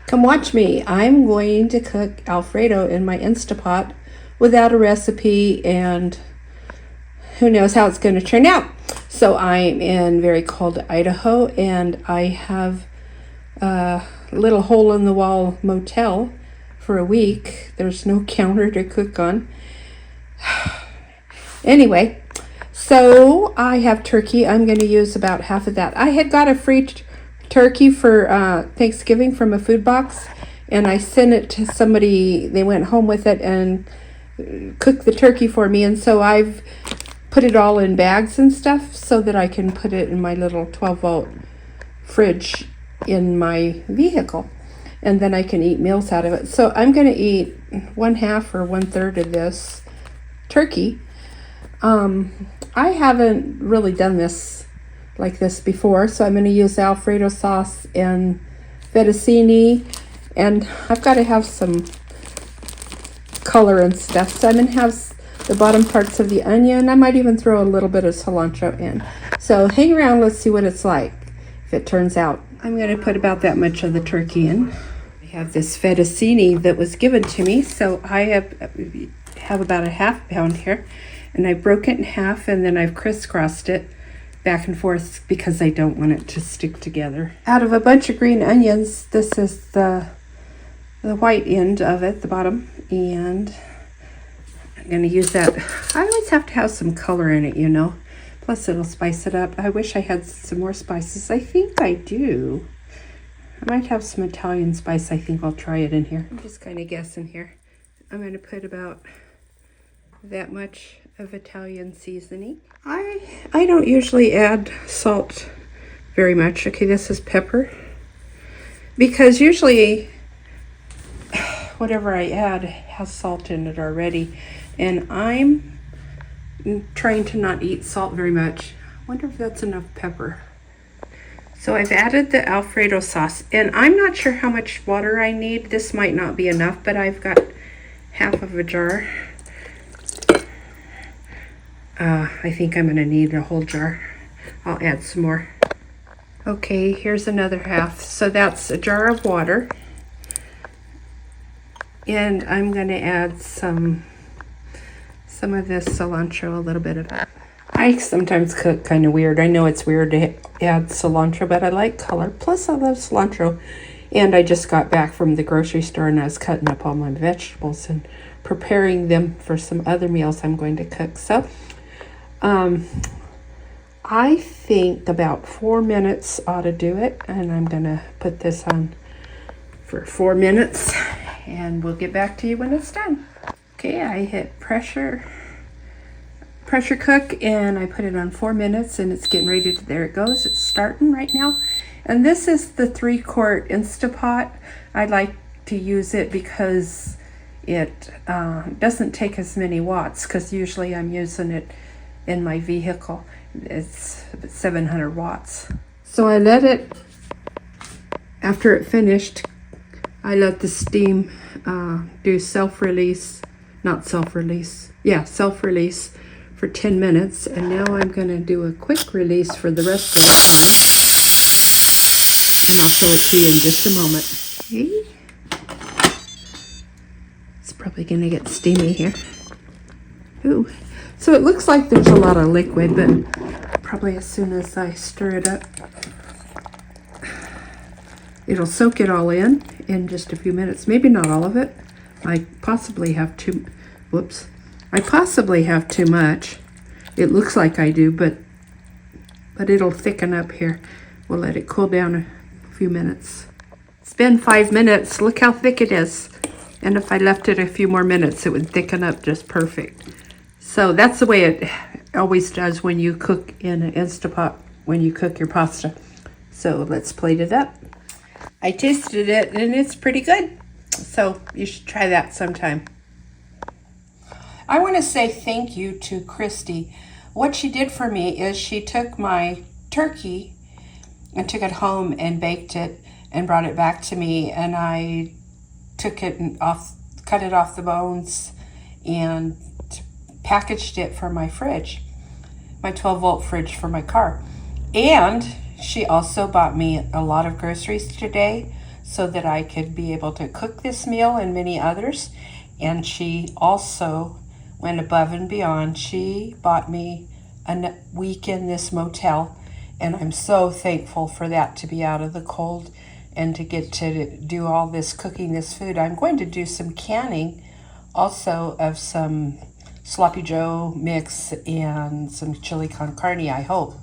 Come watch me. I'm going to cook Alfredo in my Instapot without a recipe, and who knows how it's going to turn out. So I'm in very cold Idaho, and I have a little hole-in-the-wall motel for a week. There's no counter to cook on. Anyway, so I have turkey. I'm going to use about half of that. I had got a free turkey for Thanksgiving from a food box, and I sent it to somebody. They went home with it and cooked the turkey for me, and so I've put it all in bags and stuff so that I can put it in my little 12-volt fridge in my vehicle, and then I can eat meals out of it. So I'm going to eat 1/2 or 1/3 of this turkey. I haven't really done this like this before, so I'm going to use Alfredo sauce and fettuccine, and I've got to have some color and stuff, so I'm going to have the bottom parts of the onion. I might even throw a little bit of cilantro in. So hang around, let's see what it's like if it turns out. I'm going to put about that much of the turkey in. I have this fettuccine that was given to me, so I have about a 1/2 pound here, and I broke it in half, and then I've crisscrossed it back and forth because I don't want it to stick together. Out of a bunch of green onions, this is the white end of it, the bottom, and I'm going to use that. I always have to have some color in it, you know. Plus it'll spice it up. I wish I had some more spices. I think I do. I might have some Italian spice. I think I'll try it in here. I'm just kind of guessing here. I'm going to put about that much of Italian seasoning. I don't usually add salt very much. Okay, this is pepper. Because usually whatever I add has salt in it already. And I'm trying to not eat salt very much. I wonder if that's enough pepper. So I've added the Alfredo sauce, and I'm not sure how much water I need. This might not be enough, but I've got 1/2 of a jar. I think I'm gonna need a whole jar. I'll add some more. Okay, here's another 1/2. So that's a jar of water. And I'm gonna add some of this cilantro, a little bit of it. I sometimes cook kind of weird. I know it's weird to add cilantro, but I like color. Plus I love cilantro. And I just got back from the grocery store, and I was cutting up all my vegetables and preparing them for some other meals I'm going to cook. So I think about 4 minutes ought to do it, and I'm gonna put this on for 4 minutes, and we'll get back to you when it's done. Okay, I hit pressure cook, and I put it on 4 minutes, and it's getting ready to, there it goes, it's starting right now. And this is the 3-quart Instapot. I like to use it because it doesn't take as many watts, because usually I'm using it in my vehicle. It's 700 watts. So I let it, after it finished, I let the steam do self-release for 10 minutes, and now I'm going to do a quick release for the rest of the time, and I'll show it to you in just a moment. Okay. It's probably going to get steamy here. Ooh. So it looks like there's a lot of liquid, but probably as soon as I stir it up, it'll soak it all in just a few minutes. Maybe not all of it. I possibly have too much. It looks like I do, but it'll thicken up here. We'll let it cool down a few minutes. It's been 5 minutes. Look how thick it is. And if I left it a few more minutes, it would thicken up just perfect. So that's the way it always does when you cook in an Instapot, when you cook your pasta. So let's plate it up. I tasted it, and it's pretty good. So you should try that sometime. I want to say thank you to Christy. What she did for me is she took my turkey and took it home and baked it and brought it back to me, and I took it and cut it off the bones and packaged it for my fridge, my 12-volt fridge for my car. And she also bought me a lot of groceries today, so that I could be able to cook this meal and many others. And she also went above and beyond. She bought me a week in this motel, and I'm so thankful for that, to be out of the cold and to get to do all this cooking this food. I'm going to do some canning also of some sloppy joe mix and some chili con carne, I hope.